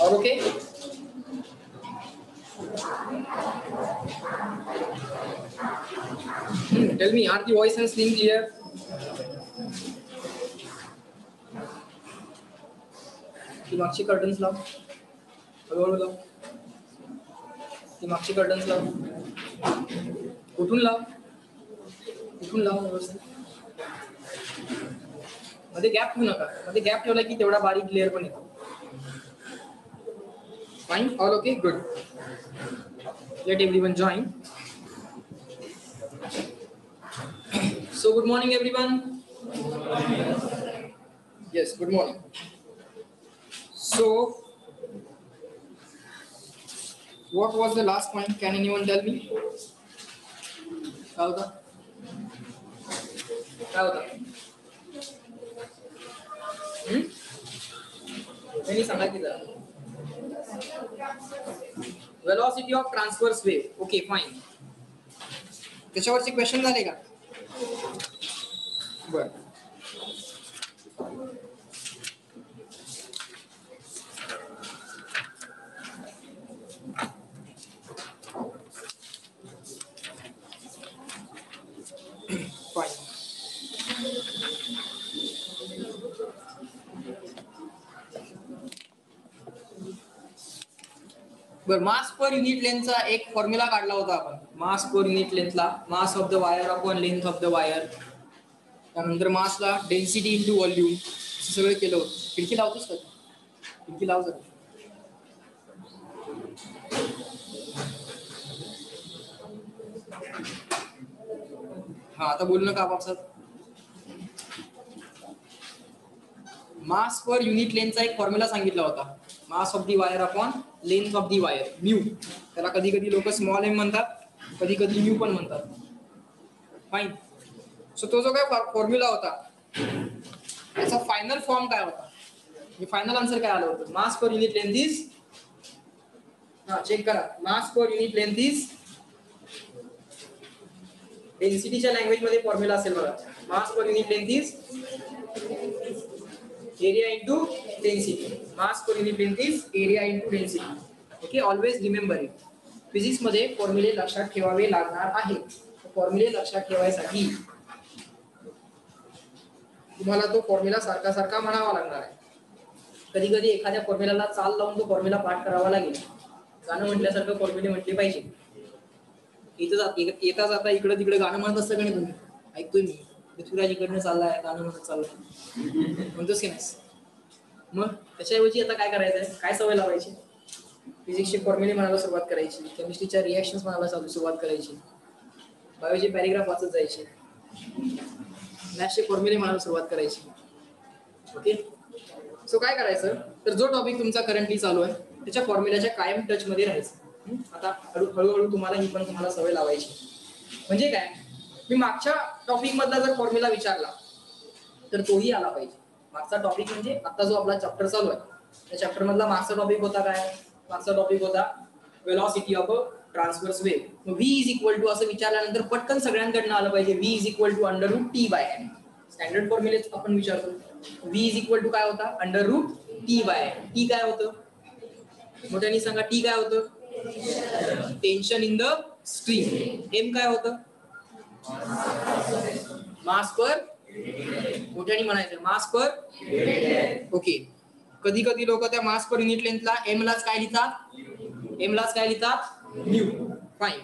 All okay? Tell me, are the voice and screen clear? ती मागची curtains लाव, हळूहळू लाव. ती मागची कर्टन्स लाव, कुठून लाव, कुठून लाव व्यवस्थित. मध्ये गॅप ठेवू नका, मध्ये गॅप ठेवला की तेवढा बारीक क्लिअर पण येतो. Fine, all okay, good. Let everyone join. So good morning everyone. Yes, good morning. So what was the last point? Can anyone tell me? काय होता? काय होता? त्यांनी सांगा की जरा. Velocity of transverse wave. Okay, fine. त्याच्यावरचे क्वेश्चन झाले का? बर. मास पर युनिट लेंथचा एक फॉर्म्युला काढला होता आपण. मास पर युनिट लेंथला mass of the wire upon length of the wire, त्यानंतर मासला डेन्सिटी इंटू व्हॉल्यूम, असं सगळं केलं होतं. खिडकी लावतोस का? खिडकी लाव जरा. हा, आता बोल नका आपापसात. मास पर युनिट लेंथचा एक फॉर्म्युला सांगितला होता. Mass of the wire upon length of the wire, mu. त्याला कधी कधी लोक स्मॉल एम म्हणतात, कधी कधी म्यू पण म्हणतात. फाईन. सो तो जो काय फॉर्म्युला होता त्याचा फायनल फॉर्म काय होता, फायनल आन्सर काय आलं होतं? Mass per unit length is, हा चेक करा, mass per unit length is, डेन्सिटीच्या लँग्वेज मध्ये फॉर्म्युला असेल बघा. Mass per unit length is area into density. Mass per unit length is area into density. Okay, always remember it. Physics मध्ये फॉर्म्युले लक्षात ठेवावे लागणार आहेत. फॉर्म्युले लक्षात ठेवायसाठी तुम्हाला तो फॉर्म्युला सारखा सारखा म्हणावा लागणार आहे. कधी कधी एखाद्या फॉर्म्युलाला चाल लावून तो फॉर्म्युला पाठ करावा लागेल. गाणं म्हटल्यासारखं फॉर्म्युले म्हटले पाहिजे. येता जाता इकडे तिकडे गाणं म्हणत असतं का नाही तुम्ही? ऐकतोय मी, पृथ्वीराज इकडनं चाललाय, गाणं म्हणत चाललंय, म्हणतोस की नाही? मग त्याच्याऐवजी आता काय करायचंय, काय सवय लावायची? फिजिक्सचे फॉर्म्युले म्हणायला सुरुवात करायची, केमिस्ट्रीच्या रिएक्शन्स म्हणायला सुरुवात करायची, बायोचे पॅरेग्राफ वाचत जायचे, मॅथ्सचे फॉर्म्युले म्हणायला सुरुवात करायची. ओके, सो काय करायचं, तर जो टॉपिक तुमचा करंटली चालू आहे त्याच्या फॉर्म्युल्याच्या कायम टच मध्ये राहायचं. आता हळूहळू तुम्हाला ही पण तुम्हाला सवय लावायची. म्हणजे काय, मी मागच्या टॉपिक मधला जर फॉर्म्युला विचारला तर तोही आला पाहिजे. मागचा टॉपिक म्हणजे आता जो आपला चॅप्टर चालू आहे त्या चॅप्टर मधला मागचा टॉपिक होता काय? मागचा टॉपिक होता velocity of a transverse wave. V is equal to असं विचारल्यानंतर पटकन सगळ्यांकडनं आलं पाहिजे V is equal to under root T by N. Standard फॉर्म्युलेच आपण विचारतो. व्ही इज इक्वल टू काय होता? Under root T by N. T काय होतं? मोठ्याने सांगा, टी काय होतं? Tension in the stream. M काय होतं? मास पर, मोठ्याने म्हणायचं मास पर. ओके, कधी कधी लोक त्या मास पर युनिट लेंथला एम लाच काय लिहितात? एम लाच काय लिहितात? म्यू. फाईन.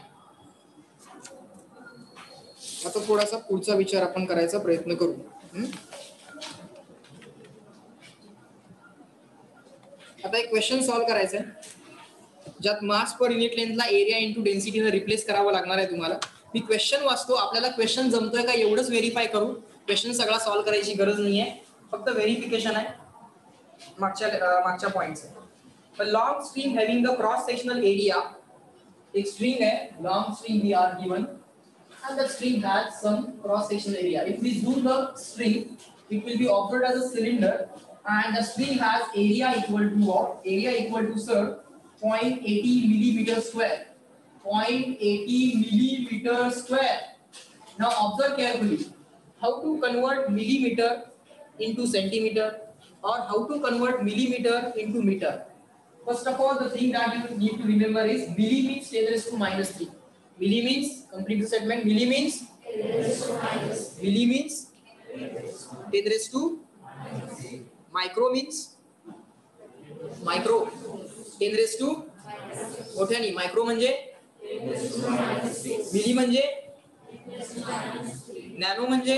आता थोडासा पुढचा विचार आपण करायचा प्रयत्न करू. आता एक क्वेश्चन सॉल्व्ह करायचा आहे ज्यात मास पर युनिट लेंथला एरिया इंटू डेन्सिटीने रिप्लेस करावं लागणार आहे तुम्हाला. मी क्वेश्चन वाचतो, आपल्याला क्वेश्चन जमतोय का एवढंच व्हेरीफाय करू. क्वेश्चन सगळा सॉल्व्ह करायची गरज नाहीये, फक्त व्हेरिफिकेशन आहे मागच्या पॉइंटचं. Long string having the cross sectional area, एक स्ट्रिंग आहे long string we are given and the string has some cross sectional area. If we zoom the string, it will be observed as a cylinder and the string has area equal to what? Area equal to sir 0.80 millimeter square. 0.80 millimeter square. Now observe carefully how to convert millimeter into centimeter, or how to convert millimeter into meter. First of all, the thing that you need to remember is milli means 10 raised to minus 3. Milli means, complete the statement, milli means 10 raised to minus 3. Milli means 10 raised to micro means micro 10 raised to मोठ्यानी micro म्हणजे milli म्हणजे nano म्हणजे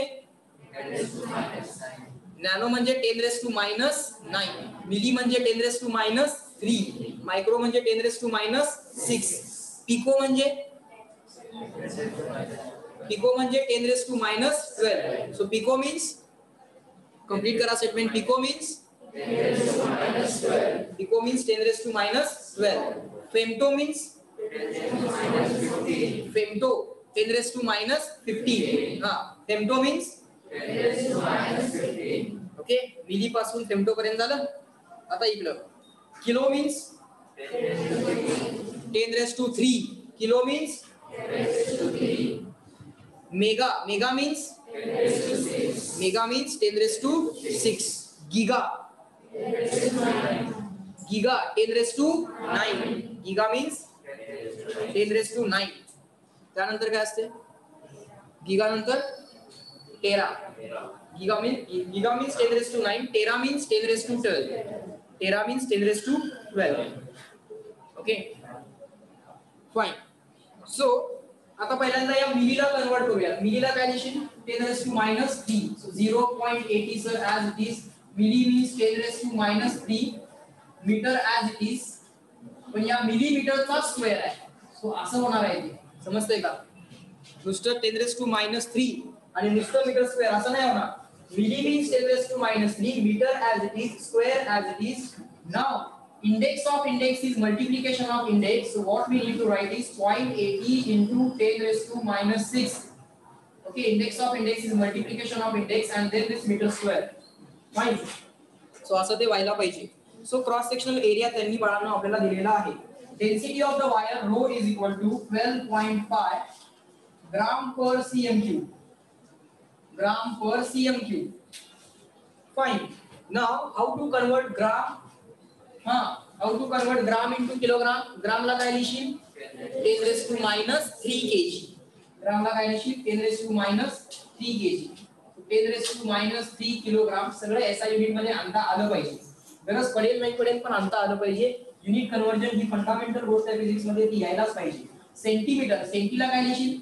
nano म्हणजे 10 raise to minus 9 milli म्हणजे 10 raise to minus 3 micro म्हणजे 10 raise to minus 6 pico म्हणजे 10 raise to minus 12 so pico means complete करा statement pico means 10 raised to minus 12. Femto means femto 10 raised to minus 15. Femto means 10 raised to minus 15. Okay, milli पासून femto पर्यंत झालं. आता इकडं kilo means 10 raised to 3. Kilo means 10 raised to 3. Mega means 10 raised to 6. Mega means 10 raised to 6. Giga 10 raised to 9. Giga means 10 raised to 9. त्यानंतर काय असते giga नंतर tera. Giga means 10 raised to 9. Tera means 10 raised to 12. Tera means 10 raised to 12. Okay, fine. So आता पहिल्यांदा या मिलीला convert करूया. मिलीला काय लिहिशील 10 raised to minus 3. So 0.80 sir as it is. Milli means 10 raised to minus 3. Metre as it is. पण या मिलीमीटरचा square आहे. सो असं होणार आहे ते. समजतंय का? नुसतं 10 raised to minus 3 आणि नुसतं मीटर स्क्वेअर असं नाही होणार. Milli means 10 raised to minus 3, metre as it is, square as it is. Now index of index is multiplication of index. So what we need to write is 0.80 into 10 raised to minus 6. Okay, index of index is multiplication of index and then this meter square. Fine. So असं ते व्हायला पाहिजे. So cross sectional area त्यांनी बाळांनो आपल्याला दिलेला आहे. Density of the wire rho is equal to 12.5 gram per cm cube. Gram per cm cube. Fine. Now how to convert gram? How to convert gram into kilogram? Gram ला काय लिहिशील 10 raised to minus 3 kg. gram ला काय लिहिशील 10 raised to minus 3 kg. 10 raised to minus 3 kilogram सगळं SI unit मध्ये आणता आलं पाहिजे. गरज पडेल नाही पडेल पण आणता आलं पाहिजे. युनिट कन्वर्जन ही फंडामेंटल गोष्ट आहे फिजिक्स मध्ये, ती यायलाच पाहिजे. सेंटीमीटर, सेंटीला काय लिहिशील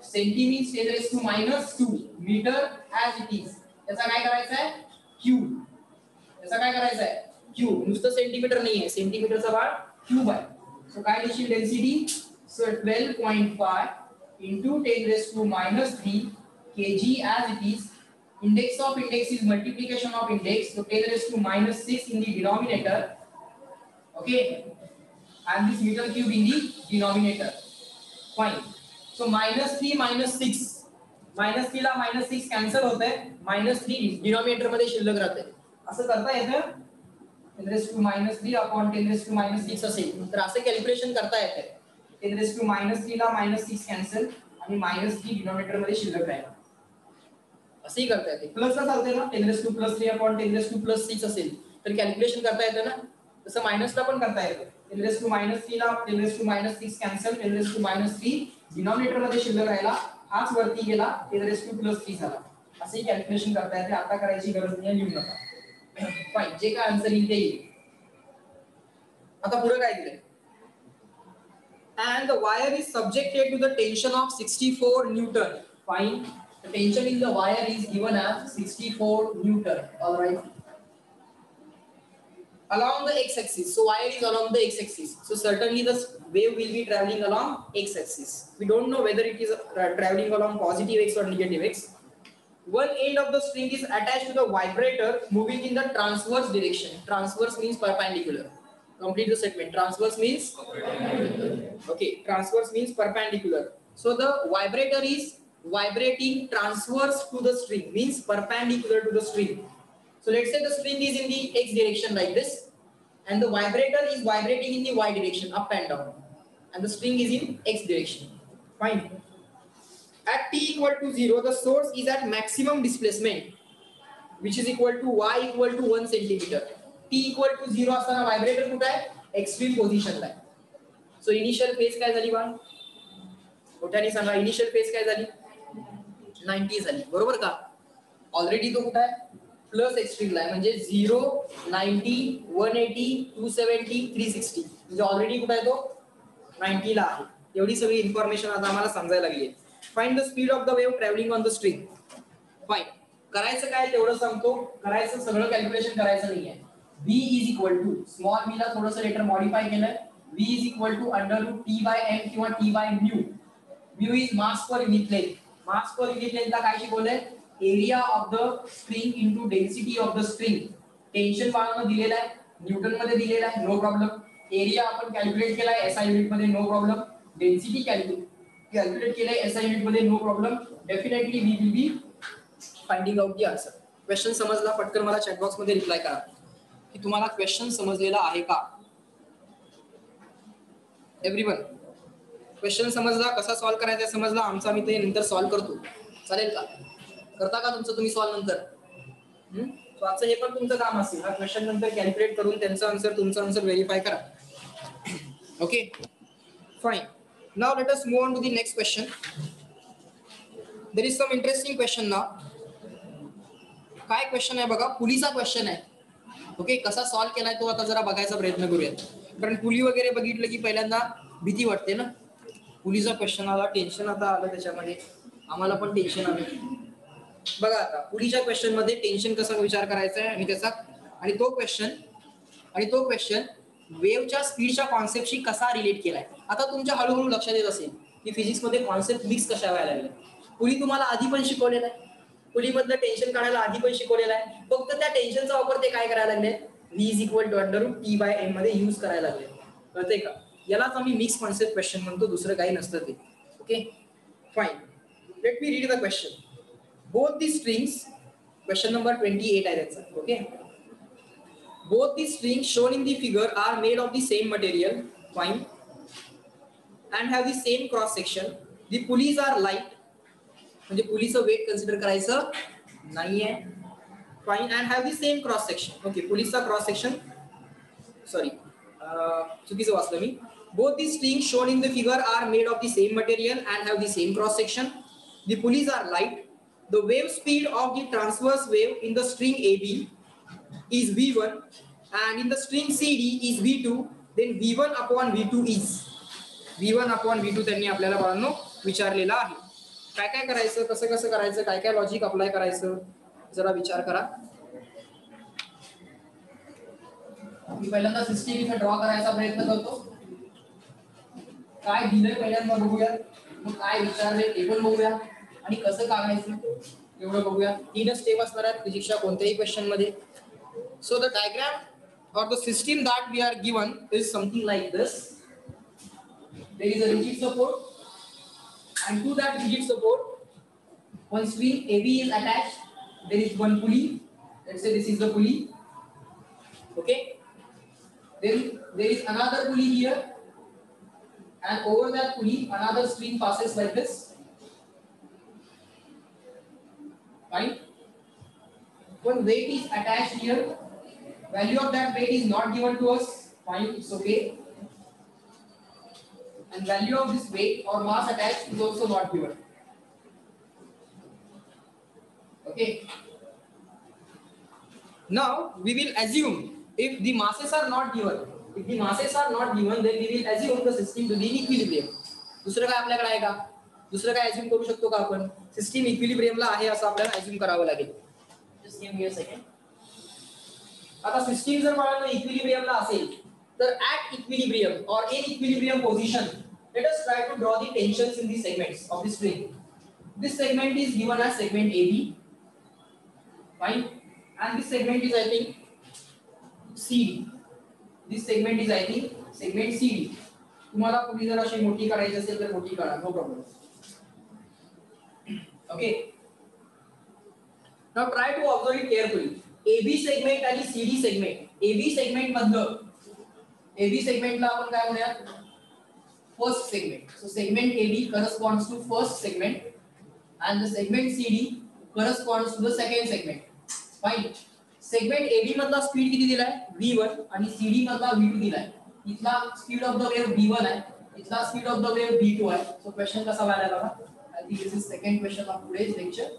centi means 10 raised to minus 2. Metre as it is. त्याचा काय करायचं आहे क्यूब. त्याचा काय करायचं आहे क्यूब. नुसतं सेंटीमीटर नाहीये, सेंटीमीटरचा बाळ क्यूब आहे. सो काय लिहिशील density. So 12.5 into 10 raised to minus 3 kg as it is. Index of index is multiplication of index. So 10 raised to minus 6 in the denominator. Okay, and this meter cube in the denominator. Fine. So minus 3 minus 6. minus 3 ला minus 6 cancel होते. minus 3 denominator मध्ये शिल्लक राहते. असं करता येतं 10 raised to minus 3 upon 10 raised to minus 6 असेल तर असं कॅल्क्युलेशन करता येते. 10 raised to minus 3 ला minus 6 cancel आणि minus 3 denominator मध्ये शिल्लक राहील. असंही करता येते. प्लस ला चालते ना 10 raised to plus 3 upon 10 raised to plus 6 असेल तर कॅल्क्युलेशन करता येतं ना. तसं मायनस ला पण करता येतं. 10 raised to minus 3 ला 10 raised to minus 6 cancel, 10 raised to minus 3 denominator मध्ये शिल्लक राहिला, हाच वरती गेला 10 raised to plus 3 झाला. असंही कॅल्क्युलेशन करता येते. आता करायची गरज नाही, लिहू नका. फाइन, जे काय आन्सर येईल ते येईल. आता पुढे काय दिलंय. And the wire is subjected to the tension of 64 Newton. Fine. The tension in the wire is given as 64 Newton. All right. Along the x-axis. So wire is along the x-axis. So certainly the wave will be traveling along x-axis. We don't know whether it is traveling along positive x or negative x. One end of the string is attached to the vibrator moving in the transverse direction. Transverse means perpendicular. Complete the statement. Transverse means okay. Transverse means perpendicular. So the vibrator is vibrating transverse to the string, means perpendicular to the string. So let's say the string is in the x direction like this, and the vibrator is vibrating in the y direction, up and down, and the string is in x direction. Fine. At t equal to 0, the source is at maximum displacement. Which is equal to y equal to 1 centimetre. t equal to 0 असताना vibrator कुठे आहे? Extreme पोझिशनला आहे. So initial phase काय झाली बा? मोठ्याने सांगा, इनिशियल फेज काय झाली? 90 झाली, बरोबर का? ऑलरेडी तो कुठे आहे? प्लस एक्स्ट्रीमला आहे, म्हणजे 0, 90, 180, 270, 360, म्हणजे ऑलरेडी कुठे आहे तो? 90 ला आहे. एवढी सगळी इन्फॉर्मेशन आता आम्हाला समजायला लागली आहे. Find the speed of the wave travelling on the string. Fine. करायचं काय तेवढं सांगतो, करायचं सगळं कॅल्क्युलेशन करायचं नाहीये. v is equal to small v ला थोडंसं लेटर मॉडिफाय केलंय. v is equal to under root t by m किंवा t बाय mu. Mu is mass per unit length. Mass per unit लेंथला काय शिकवलंय? Area of the string into density of the string. Tension बाळानं दिलेला आहे, newton मध्ये दिलेला आहे, नो प्रॉब्लेम. एरिया आपण कॅल्क्युलेट केलाय एसआय युनिट मध्ये, नो प्रॉब्लेम. डेन्सिटी कॅल्क्युलेट केलाय एसआय युनिट मध्ये, no problem. Definitely we will be finding out the answer. Question समजला? पटकन मला चॅट बॉक्स मध्ये रिप्लाय करा की तुम्हाला क्वेश्चन समजलेला आहे का? एव्हरीवन, क्वेश्चन समजला? कसा सॉल्व्ह करायचा समजला? आमचा मी ते नंतर सॉल्व्ह करतो, चालेल का? करता का तुमचं तुम्ही सॉल्व्ह नंतर? सो आजचं हे पण तुमचं काम असेल, हा क्वेश्चन नंतर कॅल्क्युलेट करून त्यांचा आन्सर तुमचा आन्सर व्हेरीफाय करा. Okay, fine. Now let us move on to the next question. There is some interesting question now. काय क्वेश्चन आहे बघा, पुलीचा क्वेश्चन आहे. ओके, कसा सॉल्व्ह केलाय तो आता जरा बघायचा प्रयत्न करूयात. कारण पुली वगैरे बघितलं की पहिल्यांदा भीती वाटते ना. पुलीचा क्वेश्चन आला, टेन्शन आता आलं त्याच्यामध्ये, आम्हाला पण टेन्शन आलं. बघा आता पुलीच्या क्वेश्चन मध्ये टेन्शन कसा विचार करायचा आहे आणि त्याचा आणि तो क्वेश्चन वेव्हच्या स्पीडच्या कॉन्सेप्टशी कसा रिलेट केलाय. आता तुमच्या हळूहळू लक्षात येत असेल की फिजिक्स मध्ये कॉन्सेप्ट मिक्स कशा व्हायला लागल्या. पुली तुम्हाला आधी पण शिकवलेलं आहे, पुलीमधलं टेन्शन काढायला आधी पण शिकवलेलं आहे. फक्त त्या टेन्शनचा वापर ते काय करायला लागले? v is equal to under root t by m मध्ये यूज करायला लागले. कळतंय का? यालाच आम्ही मिक्स कॉन्सेप्ट क्वेश्चन म्हणतो, दुसरं काही नसतं ते. Okay, fine. Let me read the question. Both the strings, question number 28 आहे त्याचा. Okay, both the strings shown in the figure are made of the same material, fine, and have the same cross section. The pulleys are light, म्हणजे पुलीचं weight consider करायचं नाहीये, fine, and have the same cross section. Okay, पुलीचा cross section, sorry चुकीचं वाचलं मी. Both the strings shown in the figure are made of the same material and have the same cross section. The pulleys are light. The wave speed of the transverse wave in the string AB is V1 and in the string CD is V2. Then V1 upon V2 is V1 upon V2 त्यांनी आपल्याला बाळांनो विचारलेला आहे. काय काय करायचं, कसं कसं करायचं, काय काय लॉजिक अप्लाय करायचं, जरा विचार करा. मी पहिल्यांदा सिस्टीम इथे ड्रॉ करायचा प्रयत्न करतो. काय दिलंय पहिल्यांदा बघूया, मग काय विचारले ते पण बघूया आणि कसं काढायचं एवढं बघूया. 3 स्टेप असणार आहेत फिजिक्सच्या कोणत्याही क्वेश्चन मध्ये. So the diagram or the system that we are given is something like this. There is a rigid support and to that rigid support one string AB is attached. There is one pulley. Let's say this is the pulley. Okay, then there is another pulley here and over that pulley another string passes like this. Fine. One weight is attached here. Value of that weight is not given to us. Fine, it's okay. And value of this weight or mass attached is also not given. Okay. Now we will assume if the masses are not given. If the masses are not given, then we will assume the system to be in equilibrium. दुसरं काय आपल्याकडे आहे का? दुसरं काय assume करू शकतो का आपण? सिस्टीम इक्विलिब्रियमला आहे असं आपल्याला अज्यूम करावं लागेल. Just give me a second. आता सिस्टीम जर मला इक्विलिब्रियमला असेल तर at equilibrium or in equilibrium position let us try to draw the tensions in the segments of the string. This segment is given as segment AB. Fine, and this segment is I think CD. This segment is I think segment CD. तुम्हाला पुढे जर अशी मोठी करायची असेल तर मोठी करा, no problem. Okay, now try to observe it carefully. AB segment आणि CD सेगमेंट. AB सेगमेंट मधलं AB सेगमेंटला आपण काय म्हणूया? First segment. So segment AB corresponds to first segment and the segment CD corresponds to the second segment. Fine. Segment AB मधला speed किती दिलाय v1 आणि CD मधला v2 दिलाय. इथला speed of the wave v1 आहे, इथला speed of the wave v2 आहे. सो क्वेश्चन कसा व्हायला बघा. I think this is second question of today's lecture.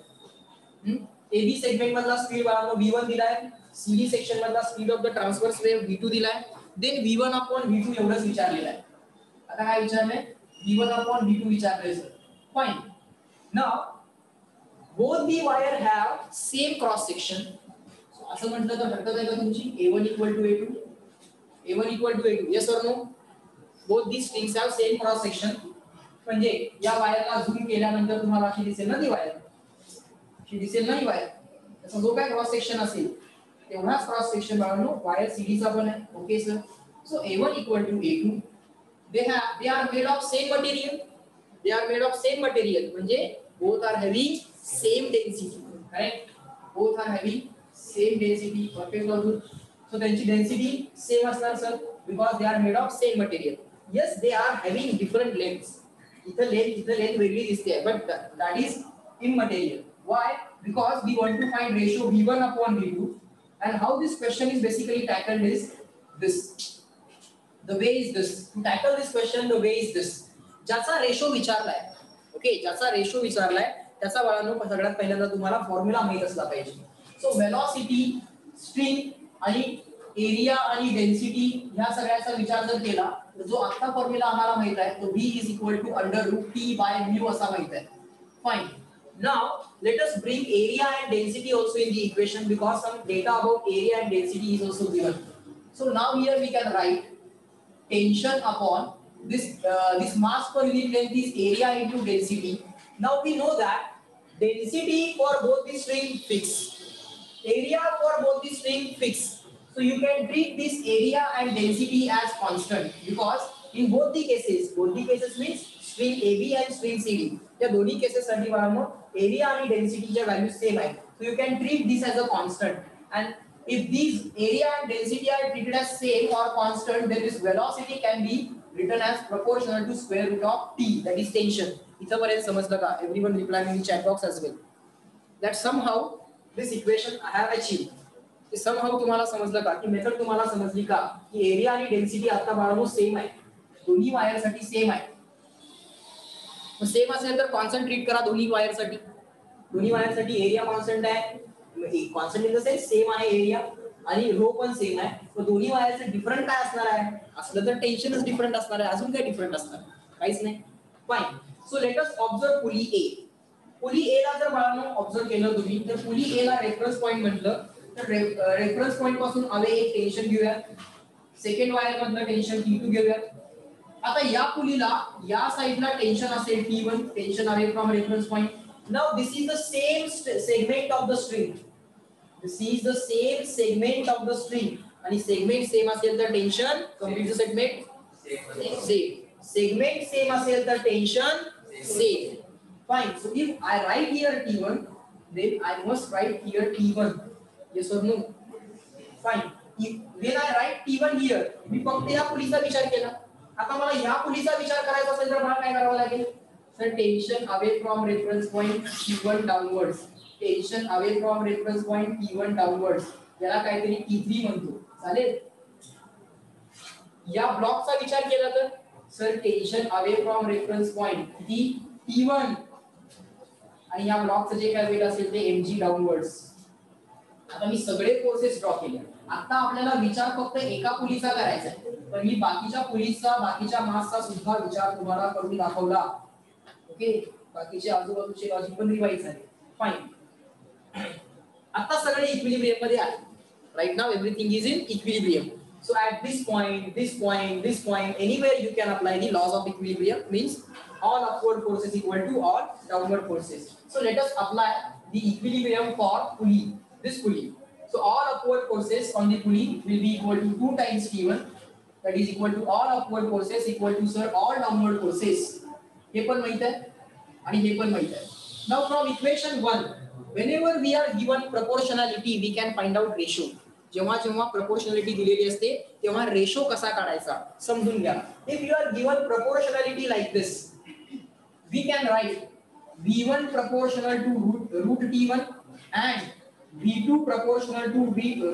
AB segment मधला स्पीड बाळांनो v1 दिलाय, CD सेक्शन मधला speed of the transverse wave v2 दिलाय. देन v1 अपॉन v2 एवढंच विचारलेलं आहे. आता काय विचारलंय v1 अपॉन v2 विचारलंय sir. Fine. Now both the wire have same cross section. असं म्हटलं तर हरकत आहे का तुमची A1 equal to A2, A1 equal to A2, yes or no? Both these strings have same cross section. म्हणजे या वायरला झूम केल्यानंतर तुम्हाला अशी दिसेल ना ती वायर, अशी दिसेल ना ही वायर. त्याचा जो काय क्रॉस सेक्शन असेल तेवढाच क्रॉस सेक्शन बाळांनो वायर CD चा पण आहे. Okay sir. So A1 equal to A2, they are made of same material, they are made of same material. म्हणजे both are having same density, correct? Both are having same density. Perfect also. So त्यांची density same असणार sir because they are made of same material. Yes, they are having different lengths. इथं length वेगळी दिसते but that is immaterial. Why? Because we want to find ratio v1 upon v2, and how this question is basically tackled is this. The way is this. To tackle this question, the way is this. ज्याचा ratio विचारलाय, okay, ज्याचा ratio विचारलाय त्याचा बाळांनो सगळ्यात पहिल्यांदा तुम्हाला formula माहित असला पाहिजे. सो वेलॉसिटी, स्ट्रिंग आणि एरिया आणि डेन्सिटी ह्या सगळ्याचा विचार जर केला तर जो आता फॉर्म्युला आम्हाला माहित आहे तो v is equal to under root t by mu असा माहित आहे. Fine. Now let us bring area and density also in the equation because some data about area and density is also given. So now here we can write tension upon this mass per unit length is area into density. Now we know that density for both the string fixed, area for both the string fixed. So you can treat this area and density as constant because in both the cases means string AB and string CD. या दोन्ही cases साठी बाळांनो area आणि डेन्सिटीच्या value same आहेत. So you can treat this as a constant, and if these area and density are treated as same or constant, then this velocity can be written as proportional to square root of t, that is tension. इथपर्यंत समजलं का? Everyone reply in the chat box as well. That somehow this equation I have achieved. somehow तुम्हाला समजलं का की method तुम्हाला समजली का की एरिया आणि डेन्सिटी आता बाळांनो सेम आहे, दोन्ही वायरसाठी सेम आहे. मग सेम असेल तर कॉन्स्टंट ट्रीट करा दोन्ही वायरसाठी. दोन्ही वायरसाठी एरिया कॉन्स्टंट आहे, constant in the sense same आहे एरिया आणि रो पण सेम आहे. तर दोन्ही वायरचे डिफरंट काय असणार आहे? असलं तर टेन्शनच डिफरंट असणार आहे, अजून काय डिफरंट असणार? काहीच नाही. Fine. So let us observe pulley A. Pulley A ला जर बाळांनो ऑब्झर्व केलं तुम्ही तर पुली ए ला रेफरन्स पॉइंट म्हटलं तर रेफरन्स पॉइंट पासून अवे एक टेन्शन घेऊया, सेकंड वायर मधलं टेन्शन T2 घेऊया. आता या पुलीला या साइडला टेन्शन असेल T1, tension away from reference point. Now this is the same segment of the string, this is the same segment of the string आणि सेगमेंट सेम असेल तर tension complete segment same, segment same असेल तर tension same. Fine. So if I write here T1, then I must write here T1. Yes or no? Fine. When I write T1 here, मी फक्त या पुलीचा विचार केला. आता मला या पुलीचा विचार करायचा असेल तर मला काय करावं लागेल? Sir tension away from reference point T1 downwards, tension away from reference point T1 downwards, याला काहीतरी T3 म्हणतो. चालेल? या ब्लॉकचा विचार केला तर sir tension away from reference point किती T1 आणि या ब्लॉकचं जे काय वेट असेल ते mg डाउनवर्ड्स. आता मी सगळे फोर्सेस ड्रॉ केले. आता आपल्याला विचार फक्त एका पुलीचा करायचा आहे, पण मी बाकीच्या पुलीचा, बाकीच्या मासचा सुद्धा विचार तुम्हाला करून दाखवला. ओके, बाकीचे आजूबाजूचे लॉजिक पण रिवाइज झाले. फाईन. आता सगळे इक्विलिब्रियम मध्ये आहे. Right now everything is in equilibrium. So at this point anywhere you can apply the laws of equilibrium, means all upward forces equal to all downward forces. So let us apply the equilibrium for pulley, this pulley. So all upward forces on the pulley will be equal to 2 times T1, that is equal to all upward forces equal to sir all downward forces. हे पण माहित आहे आणि हे पण माहित आहे. Now from equation 1, whenever we are given proportionality we can find out ratio. जेव्हा जेव्हा proportionality दिलेली असते तेव्हा रेशो कसा काढायचा समजून घ्या. If you are given proportionality like this, we can write V1 proportional to root T1 and V2 proportional to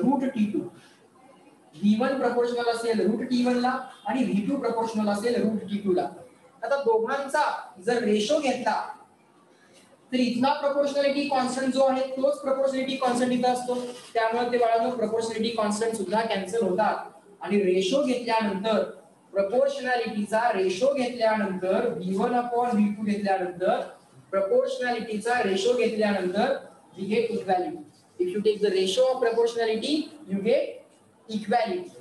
root T2. V1 proportional असेल रूट T1 ला आणि V2 proportional असेल रूट T2 ला. आता दोघांचा जर रेशो घेतला तर इथला प्रोपोर्शनॅलिटी कॉन्स्टंट जो आहे तोच प्रोपोर्शनॅलिटी कॉन्स्टंट इथं असतो. त्यामुळे ते बाळांनो प्रोपोर्शनॅलिटी कॉन्स्टंट सुद्धा कॅन्सल होतात. आणि रेशो घेतल्यानंतर प्रोपोर्शनॅलिटीचा रेशो घेतल्यानंतर V1/V2 घेतल्यानंतर प्रोपोर्शनॅलिटीचा रेशो घेतल्यानंतर we get equality. If you take the ratio of proportionality, you get equality.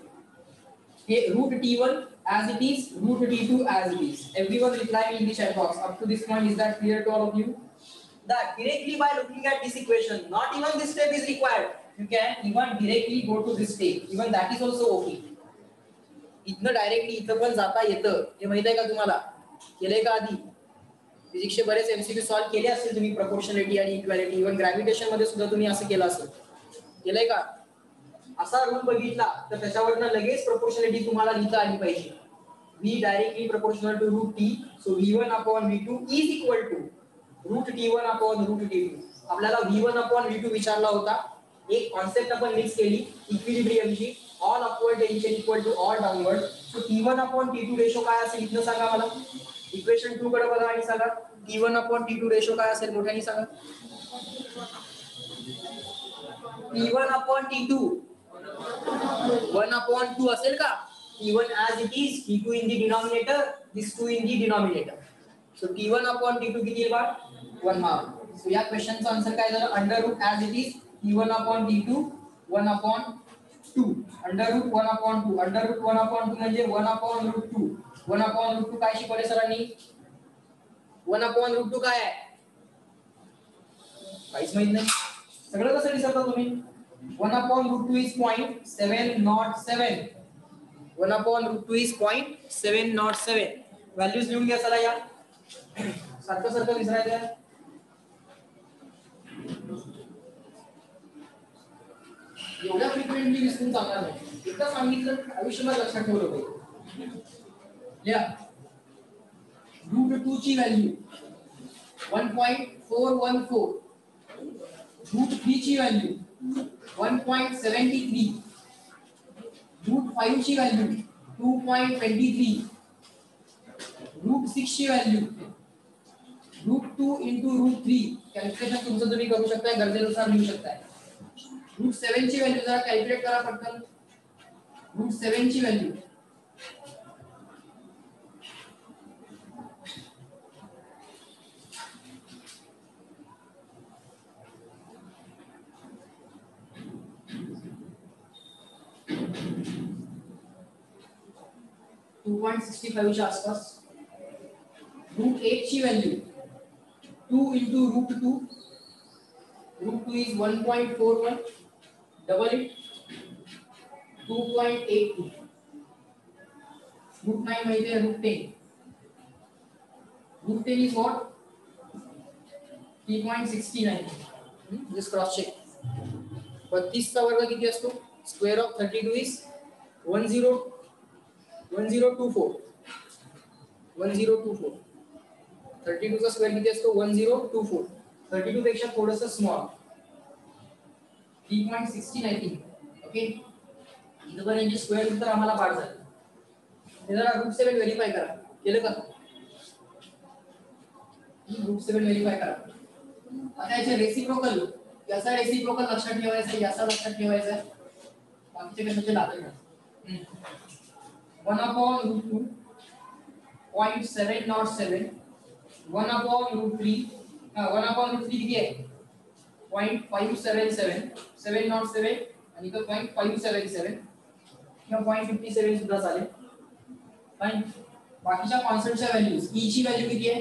Okay, root T1 as it is, root T2 as it is. Everyone reply me in the chat box. Up to this point, is that clear to all of you? That directly by looking at this equation, not even this step is required. You can even directly go to this step. Even that is also okay. इथनं directly इथं पण जाता येतं. हे माहित आहे का तुम्हाला? केलंय का आधी? फिजिक्सचे बरेच एमसीक्यू सॉल्व्ह केले असतील तुम्ही प्रोपोर्शनॅलिटी आणि इक्वॅलिटी. इव्हन ग्रॅव्हिटेशन मध्ये सुद्धा तुम्ही असं केलं असेल. केलंय का? असा रूल बघितला तर त्याच्यावरनं लगेच प्रोपोर्शनॅलिटी तुम्हाला लिहिता आली पाहिजे. V directly proportional to root T. So V1/V2 is equal to root T1/रूट T2. आपल्याला V1/V2 विचारला होता. एक कॉन्सेप्ट आपण मिक्स केली इक्विलिब्रियमची. All upward tension equal to all downward. So T1/T2 ratio काय असेल इथं सांगा मला. इक्वेशन 2 कडे बघा आणि सांगा T1/T2 रेशो काय असेल मोठ्याने सांगा. T1/T2 1/2 असेल का. T1 as it is, T2 in the denominator, this 2 in the denominator. So T1/T2 किती आहे बा 1/2. So या क्वेश्चनचा आन्सर काय झालं. Under root as it is T1/T2 1/2. Under root 1/2. Under root 1/2 म्हणजे 1/√2. 1/√2 काय शिकवले सरांनी. 1/√2 काय आहे काहीच माहित नाही. सगळं कसं विसरता तुम्ही. 1/√2 is 0.707. 1/√2 is 0.707. व्हॅल्यूज लिहून घ्या चला या. सारखं विसरायचं. एवढ्या फ्रिक्वेंटली विसरून चालणार नाही. एकदा सांगितलं आयुष्यभर लक्षात ठेवलं पाहिजे. लिहा. रूट 2 ची व्हॅल्यू 1.414. रूट 3 ची व्हॅल्यू 1.73. रूट 5 ची व्हॅल्यू 2.23. रूट 6 ची value root 2 into root 3. Calculation तुमचं तुम्ही करू शकताय, गरजेनुसार लिहू शकताय. रूट 7 ची व्हॅल्यू जरा कॅल्क्युलेट करा पटकन. रूट 7 ची व्हॅल्यू 2.65 च्या आसपास. रूट 8 ची value 2 into root 2. Root 2 is 1.41. Double it 2.82. Root 9 माहिती आहे. Root 10. Root 10 is what 3.69. Just cross check. 32 चा वर्ग किती असतो. Square of 32 is 1024. 1024. 32 चा स्क्वेअर किती असतो 1024. 32 पेक्षा थोडंसं स्मॉल 3.69. ओके. इथपर्यंत स्क्वेअर तर आम्हाला पाठ झालं. हे जरा रूट 7 व्हेरीफाय करा. केलं का. रूट 7 व्हेरीफाय करा. आता याचे रेसिप्रोकल. याचा रेसिप्रोकल लक्षात ठेवायचा, याचा लक्षात ठेवायचा. बाकीचे कशाचे लागत नाही. 1/√2 0.707. 1/√3 1/√3 किती आहे 0.577. 707 आणि इथं 0.577 किंवा 0.57 सुद्धा चालेल. फाईन. बाकीच्या कॉन्स्टंटच्या व्हॅल्यूज. ई ची व्हॅल्यू किती आहे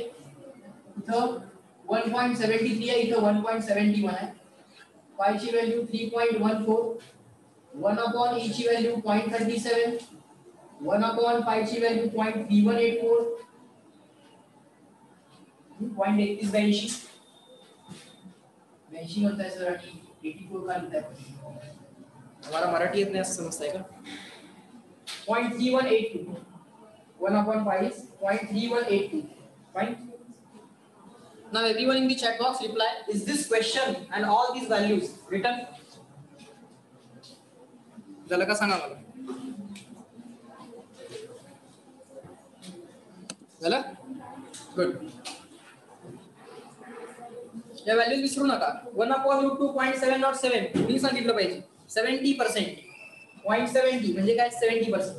इथं 1.73 आहे, इथं 1.71 आहे. पाय ची व्हॅल्यू 3.14. 1/e ची व्हॅल्यू 0.37. 1/5 ची व्हॅल्यू 0.3184. 0.3182. 82 म्हणताय सर आणि 84 का लिहिताय. हमारा मराठी येत नाही असं समजताय का. 0.3182. 1/5 is 0.3182. Fine. Now everyone in the chat box reply, is this question and all these values written? झालं का सांगा मला. झालं? गुड. या व्हॅल्यूज विसरू नका. 1/√2.707 मी सांगितलं पाहिजे. 70%. 0.70 म्हणजे काय 70%.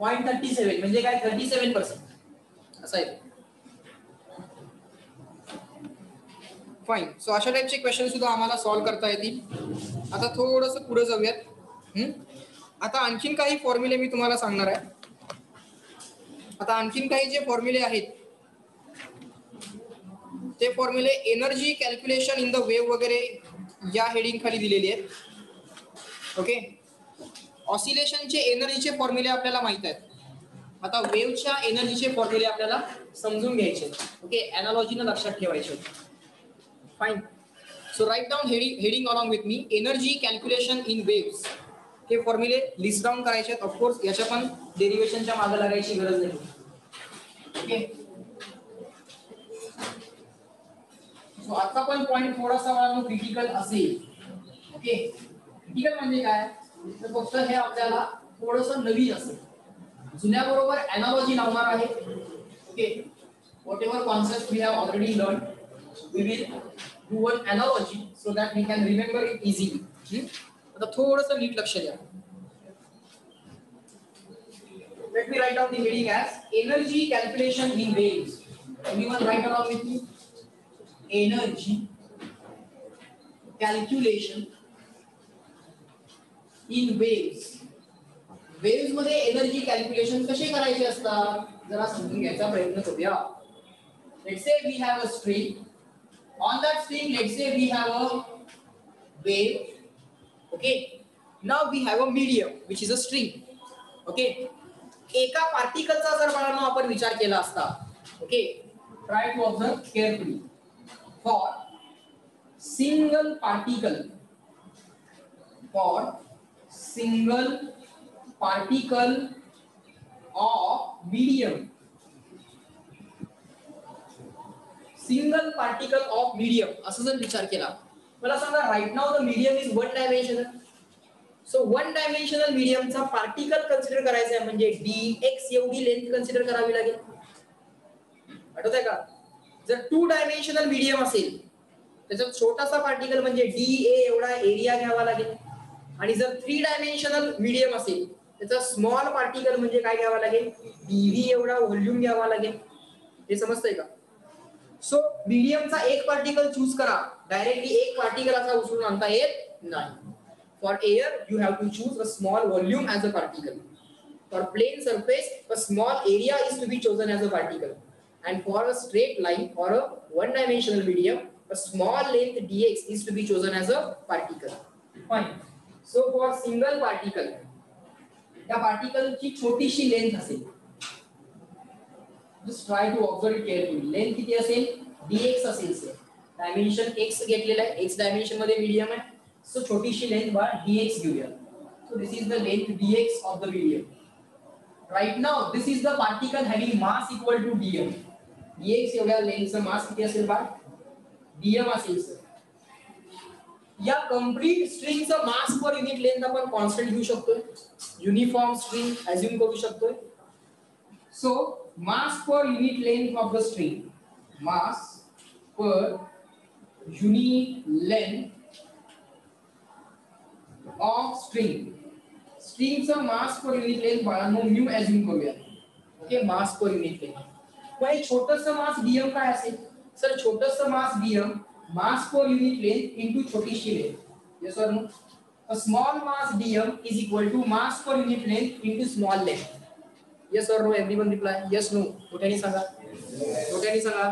0.37 म्हणजे काय 37%. असं आहे. फाईन. सो अशा टाईपचे क्वेश्चन सुद्धा आम्हाला सॉल्व्ह करता येतील. आता थोडंसं पुढे जाऊयात. आता आणखीन काही फॉर्म्युले मी तुम्हाला सांगणार आहे. आता आणखीन काही जे फॉर्म्युले आहेत ते फॉर्म्युले energy calculation in the wave वगैरे या हेडिंग खाली दिलेली आहेत. ओके. ऑसिलेशनचे एनर्जीचे फॉर्म्युले आपल्याला माहित आहेत. आता वेव्हच्या एनर्जीचे फॉर्म्युले आपल्याला समजून घ्यायचे. ओके. एनालॉजीनं लक्षात ठेवायचे. Fine. So right down heading along with me. Energy calculation in waves हे फॉर्म्युले लिस्ट डाऊन करायचे आहेत. ऑफकोर्स याच्या पण डेरिव्हेशनच्या मागे लागायची गरज नाही. ओके. सो आता पण पॉइंट थोडासा मला क्रिटिकल असेल. ओके. क्रिटिकल म्हणजे काय तर फक्त हे आपल्याला थोडंसं नवीन असेल. जुन्या बरोबर एनालॉजी लावणार आहे. Okay. Whatever concept we have already learn we will do one analogy so that we can remember it easily. आता थोडंसं नीट लक्ष द्या. Let me write down the heading as energy calculation in waves. Anyone write along with me? Energy calculation in waves. Waves मध्ये energy calculation कसे करायचे असतात जरा समजून घ्यायचा प्रयत्न करूया. Let's say we have a string. On that string, let's say we have a wave. Okay. Now we have a medium, which is a string. Okay. एका पार्टिकलचा जर बाळांनो आपण विचार केला असता. Okay. Try to observe carefully. For single particle of medium. Single particle of medium असं जर विचार केला मला सांगा right now the medium is one dimensional. So one dimensional मीडियमचा पार्टिकल कन्सिडर करायचा आहे म्हणजे dx एवढी लेंथ कन्सिडर करावी लागेल. आठवत आहे का. जर टू डायमेन्शनल मीडियम असेल त्याचा छोटासा पार्टिकल म्हणजे dA एवढा एरिया घ्यावा लागेल. आणि जर थ्री डायमेन्शनल मीडियम असेल त्याचा स्मॉल पार्टिकल म्हणजे काय घ्यावा लागेल dV एवढा व्हॉल्यूम घ्यावा लागेल. हे समजतंय का. सो मीडियमचा एक पार्टिकल चूज करा. डायरेक्टली एक पार्टिकल असा उचलून आणता येत नाही. For air, you have to choose a small volume as a particle. For plane surface, a small area is to be chosen as a particle. And for a straight line or a one-dimensional medium, a small length dx is to be chosen as a particle. Fine. So for single particle, the particle की छोटीशी length असेल. Just try to observe it carefully. Length किती असेल? dx असेल sir. Dimension x घेतलेला आहे. x dimension मध्ये medium आहे. So छोटीशी लेंथ बार dx घेऊया. So this is the length dx of the medium. Right now this is the particle having mass equal to dm. dx एवढ्या लेंथचं mass किती असेल bar dm असेल सर. या complete स्ट्रिंगचं मास पर युनिट लेंथ आपण constant घेऊ शकतोय. Uniform string assume करू शकतोय. So mass per unit length of the string. Mass per unit length of string. स्ट्रिंगचं मास पर युनिट लेंथ बाळांनो म्यू अज्युम करूया. Okay. Mass per unit length. मग हे छोटंसं मास dm काय असेल सर. छोटंसं mass dm mass per unit length into छोटीशी length. Yes or no. A small mass dm is equal to mass per unit length into small length. Yes or no. Everyone reply yes no. मोठ्याने सांगा. मोठ्याने सांगा.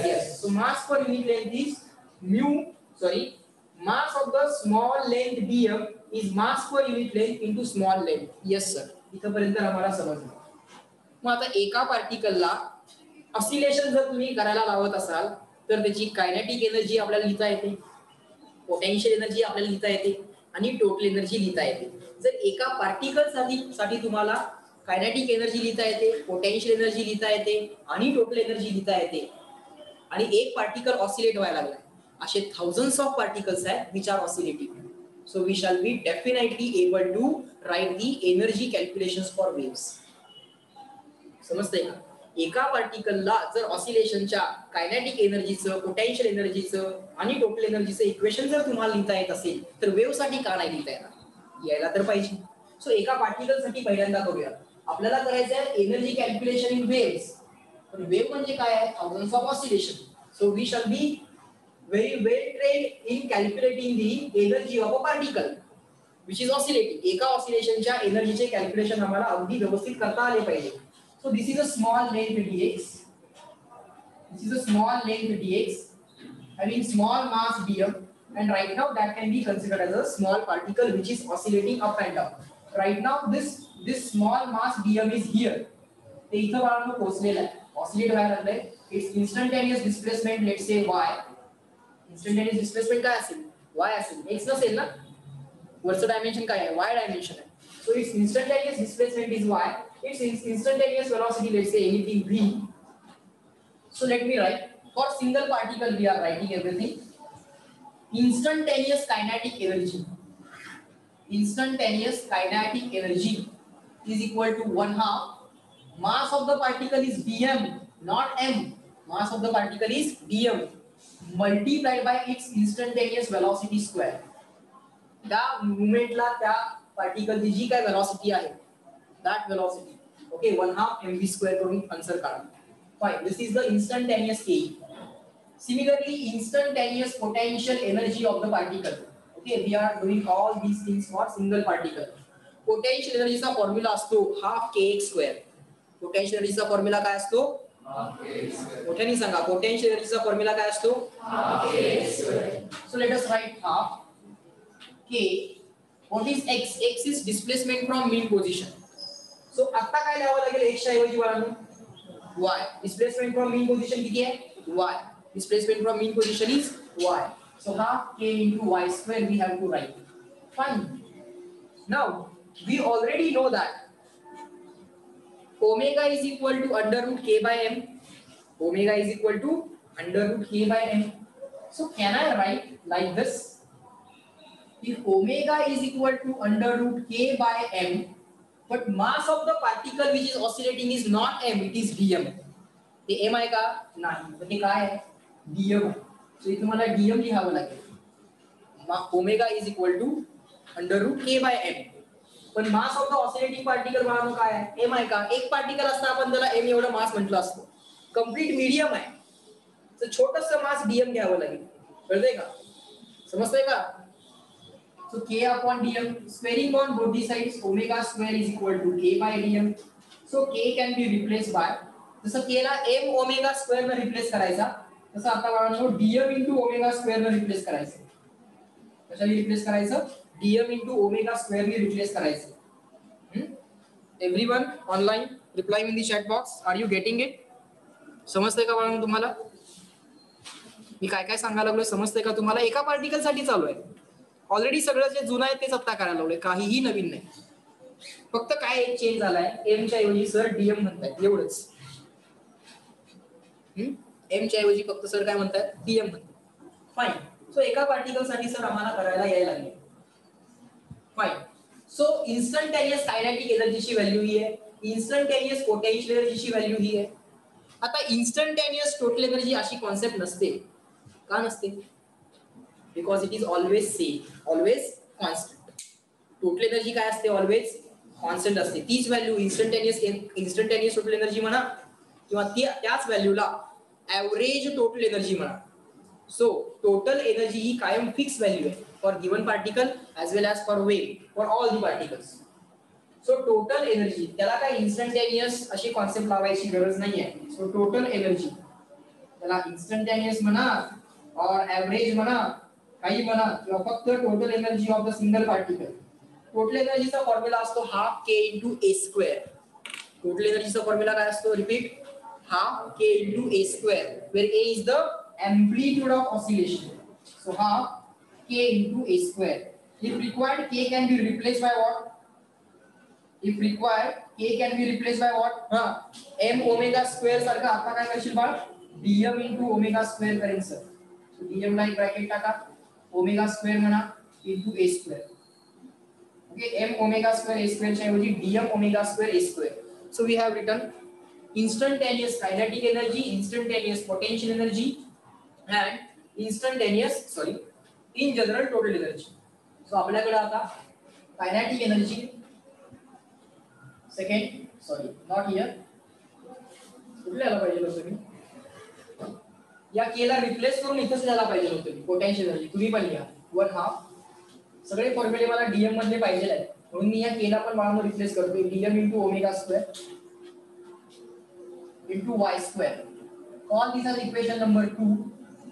Yes. So mass per unit length is mass of the small length dm is mass per unit length into small length. Yes sir. इथपर्यंत आम्हाला समजलं. मग आता एका पार्टिकलला ऑसिलेशन जर तुम्ही करायला लावत असाल तर त्याची कायनेटिक एनर्जी आपल्याला लिहिता येते, पोटेन्शियल एनर्जी आपल्याला लिहिता येते आणि टोटल एनर्जी लिहिता येते. जर एका पार्टिकल साठी तुम्हाला कायनेटिक एनर्जी लिहिता येते, पोटेन्शियल एनर्जी लिहिता येते आणि टोटल एनर्जी लिहिता येते. आणि एक पार्टिकल ऑसिलेट व्हायला लागलाय. असे thousands ऑफ पार्टिकल्स आहेत which are oscillating. So we shall be definitely able to write the energy calculations for waves. समजतंय का? एका पार्टिकलला जर ऑसिलेशनच्या कायनेटिक एनर्जीचं, पोटेन्शियल एनर्जीचं आणि टोटल एनर्जीचं इक्वेशन जर तुम्हाला लिहिता येत असेल तर वेव्ह साठी का नाही लिहिता येणार? यायला तर पाहिजे. सो एका पार्टिकलसाठी पहिल्यांदा करूया. आपल्याला करायचं आहे एनर्जी कॅल्क्युलेशन इन वेव्स. पण वेव्ह म्हणजे काय आहे? thousands of oscillation. So we shall be very well trained in calculating the energy of a particle which is oscillating. एका ऑसिलेशनच्या एनर्जीचे कॅल्क्युलेशन आम्हाला अगदी व्यवस्थित करता आले पाहिजे. So this is a small length dx. This is a small length dx having small mass dm, and right now that can be considered as a small particle which is oscillating up and down. Right now this small mass dm is here. ते इथं बाळांनो पोहोचलेलं आहे, oscillate व्हायला लागलंय. It's instantaneous displacement, let's say y. Instantaneous displacement काय असेल? y असेल, x नसेल ना. वरचं डायमेन्शन काय आहे? y डायमेन्शन आहे. So its instantaneous displacement is y. Its instantaneous velocity, let's say anything v. So let me write. For single particle we are writing everything. Instantaneous kinetic energy. Instantaneous kinetic energy is equal to 1/2. Mass of the particle is dm, not m. Mass of the particle is dm multiplied by its instantaneous velocity square. त्या मोमेंटला त्या पार्टिकलची जी काय velocity आहे, that velocity. Okay, 1/2 mv square करून answer काढा. Fine. This is the instantaneous K. Similarly, instantaneous potential energy of the particle. Okay, we are doing all these things for single particle. Potential energy चा formula असतो 1/2 kx square. Potential energy चा formula काय असतो? 1/2 kx square. मोठ्याने सांगा, potential energy चा formula काय असतो? 1/2 kx square. So let us write 1/2 k. What is x? X is displacement from mean position. So आता काय लिहावं लागेल x च्या ऐवजी बाळांनो? y. Displacement from mean position किती आहे? y. Displacement from mean position is y. So 1/2 k into y square we have to write. Fine. Now we already know that omega is equal to under root k by m. Omega is equal to under root k by m. So can I write like this? If omega is equal to under root k by m, but mass of the particle which is oscillating is not m, it is dm. ते m आहे का? नाही. तर ते काय आहे? dm आहे. So इथे मला dm लिहावं लागेल. Omega is equal to under root k by m. पण mass of the oscillating particle म्हणून काय आहे? m आहे का? एक पार्टिकल असता आपण त्याला m एवढं मास म्हटलं असतं. कंप्लीट मीडियम आहे, तर छोटंसं मास dm घ्यावं लागेल. कळतंय का? समजतंय का? So k upon dm, squaring on both the sides, omega square is equal to k by dm. So k can be replaced by, जसं k ला m ओमेगा स्क्वेअर ने रिप्लेस करायचा, तसं आता बाळांनो dm into ओमेगा स्क्वेअर ने replace करायचं. कशाने रिप्लेस करायचं? dm into ओमेगा स्क्वेअर ने रिप्लेस करायचं. Everyone online replying in the chat box, are you getting it? समजतंय का बाळांनो तुम्हाला? मी काय काय सांगायला लागलोय समजतंय का तुम्हाला? एका पार्टिकल साठी चालू आहे. ऑलरेडी सगळं जे जुनं आहे तेच आता करायला लागलोय, काहीही नवीन नाही. फक्त काय एक चेंज झालाय, एम च्या ऐवजी सर डीएम म्हणतायत, एवढंच. एम च्या ऐवजी फक्त सर काय म्हणतात? डीएम म्हणतात. फाईन. सो एका पार्टिकल साठी सर आम्हाला करायला यायला लागले. फाईन. सो इन्स्टंटेनियस कायनेटिक एनर्जीची व्हॅल्यू ही आहे, इन्स्टंटेनियस पोटेन्शियल एनर्जीची व्हॅल्यू ही आहे. आता इन्स्टंटेनियस टोटल एनर्जी अशी कॉन्सेप्ट नसते. का नसते? Because it is always same, always constant. Total energy काय असते? Always constant असते. तीच व्हॅल्यू इन्स्टंटेनियस टोटल एनर्जी म्हणा किंवा त्याच व्हॅल्यूला ऍव्हरेज टोटल एनर्जी म्हणा. सो टोटल एनर्जी ही कायम फिक्स व्हॅल्यू आहे for given particle as well as for wave, for all the particles. So total energy त्याला काय इन्स्टंटेनियस अशी कॉन्सेप्ट लावायची गरज नाही आहे. सो टोटल एनर्जी त्याला इन्स्टंटेनियस म्हणा और ऍव्हरेज म्हणा, काही म्हणा, किंवा फक्त total energy of the single particle. Total एनर्जीचा फॉर्म्युला असतो 1/2 k into a square. Total एनर्जीचा फॉर्म्युला काय असतो? Repeat, 1/2 k into a square, where a is the amplitude of oscillation. So 1/2 k into a square. If required, k can be replaced by what? If required k can be replaced by what? m omega square सारखा आता काय करशील बाळ dm into omega square करेन sir. so dm ला एक bracket टाका omega square म्हणा into a square. okay m omega square a square च्या ऐवजी dm omega square a square. so we have written instantaneous kinetic energy, instantaneous potential energy and instantaneous in general total energy. so आपल्याकडे आता kinetic energy not here कुठे आला पाहिजे होतं मी या k ला रिप्लेस करून इथेच द्यायला पाहिजे होतं पोटेन्शियल एनर्जी. तुम्ही पण लिहा 1/2 सगळे फॉर्म्युले मला dm मधले पाहिजे आहेत म्हणून मी या k ला पण मला रिप्लेस करतोय dm into omega square into y square. call this as equation number 2.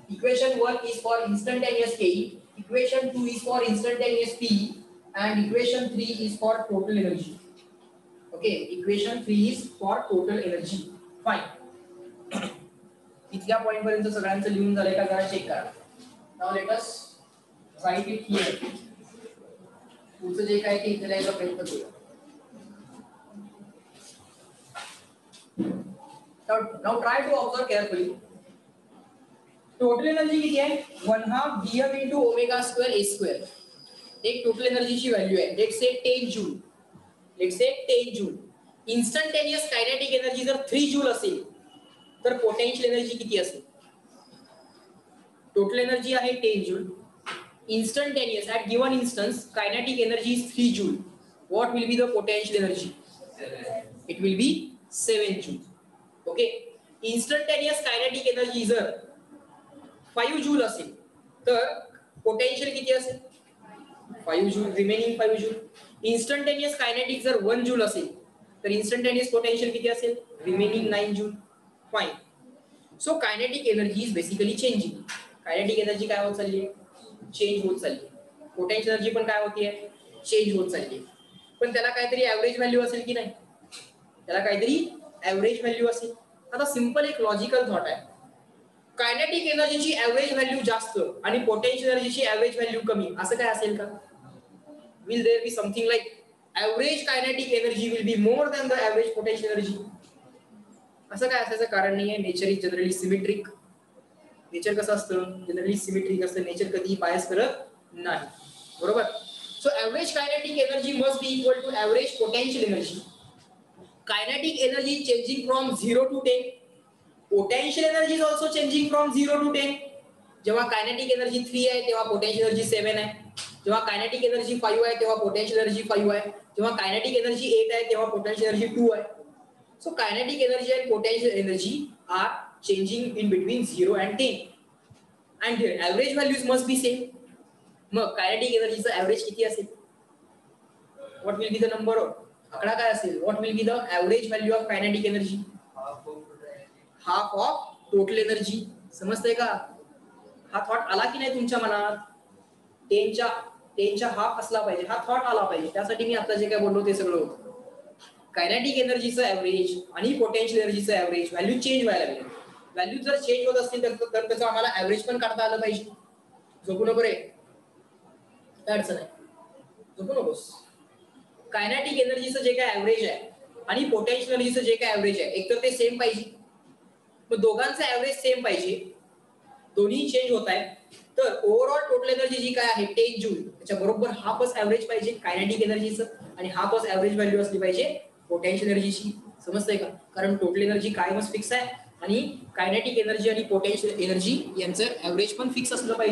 equation 1 is for instantaneous ke, equation 2 is for instantaneous p and equation 3 is for total energy. okay equation 3 is for total energy. fine इथल्या point पर्यंत सगळ्यांचं लिहून झालंय का जरा check करा. Now let us right it here. पुढचं जे काय ते इथे लिहायचा प्रयत्न करूया. now try to observe carefully. Total energy किती आहे 1/2 dm into omega square a square. एक टोटल एनर्जीची व्हॅल्यू आहे let's say 10 joule. Let's say 10 joule. Instantaneous kinetic energy जर 3 जूल असेल तर पोटेन्शियल एनर्जी किती असेल. टोटल एनर्जी आहे 10 joule. Instantaneous at given instance kinetic energy is 3 joule. What will be the potential energy. It will be 7 joule. Okay instantaneous kinetic energy जर 5 joule असेल तर potential किती असेल 5 joule remaining 5 joule. Instantaneous kinetic जर 1 joule असेल तर instantaneous potential किती असेल remaining 9 joule. Fine. So kinetic energy is basically changing. Kinetic energy काय होत चालली आहे चेंज होत चालली आहे. पोटेन्शियल एनर्जी पण काय होती आहे चेंज होत चालली आहे. पण त्याला काहीतरी ऍव्हरेज व्हॅल्यू असेल की नाही त्याला काहीतरी ऍव्हरेज व्हॅल्यू असेल. आता सिंपल एक लॉजिकल थॉट आहे. कायनेटिक एनर्जीची ऍव्हरेज व्हॅल्यू जास्त आणि पोटेन्शियल एनर्जीची ऍव्हरेज व्हॅल्यू कमी असं काय असेल का. Will there be something like average kinetic energy will be more than the average potential energy. असं काय असायचं कारण नाहीये. Nature is generally symmetric. Nature कसं असतं जनरली सिमेट्रिक असतं. नेचर कधीही बायस करत नाही बरोबर. So average kinetic energy must be equal to average potential energy. Kinetic energy changing from 0 to 10. Potential energy is also changing from 0 to 10. जेव्हा kinetic energy 3 आहे तेव्हा पोटेन्शियल एनर्जी 7 आहे. जेव्हा कायनेटिक एनर्जी 5 आहे तेव्हा पोटेन्शियल एनर्जी 5 आहे. जेव्हा kinetic energy 8 आहे तेव्हा पोटेन्शियल एनर्जी 2 आहे. So kinetic energy and potential energy are changing in between 0 and 10. And their average values must be same. मग कायनेटिक एनर्जीचा एव्हरेज किती असेल. What will be the number of आकडा काय असेल. What will be the average value of kinetic energy. Half of total energy. समजतंय का. हा thought आला की नाही तुमच्या मनात. 10च्या हाफ असला पाहिजे. हा थॉट आला पाहिजे. त्यासाठी मी आता जे काय बोललो ते सगळं होतं. कायनेटिक एनर्जीचं ऍव्हरेज आणि पोटेन्शियल एनर्जीचं ऍव्हरेज व्हॅल्यू चेंज व्हायला लागले. व्हॅल्यू जर चेंज होत असतील तर त्याचं आम्हाला ऍव्हरेज पण काढता आलं पाहिजे. झोपू नको रे काय अडचण आहे झोपू नकोस. कायनेटिक एनर्जीचं जे काय ऍव्हरेज आहे आणि पोटेन्शियल एनर्जीचं जे काय ऍव्हरेज आहे एकतर ते सेम पाहिजे. मग दोघांचं ऍव्हरेज सेम पाहिजे. दोन्ही चेंज होत आहे तर ओव्हरऑल टोटल एनर्जी जी काय आहे 10 जूल त्याच्या बरोबर हाफच ऍव्हरेज पाहिजे कायनेटिक एनर्जीचं आणि हाफच ऍव्हरेज व्हॅल्यू असली पाहिजे पोटेन्शियल एनर्जीची. समजतंय का. कारण टोटल एनर्जी कायमच फिक्स आहे आणि कायनेटिक एनर्जी आणि पोटेन्शियल एनर्जी यांचं ऍव्हरेज पण फिक्स असलं पाहिजे.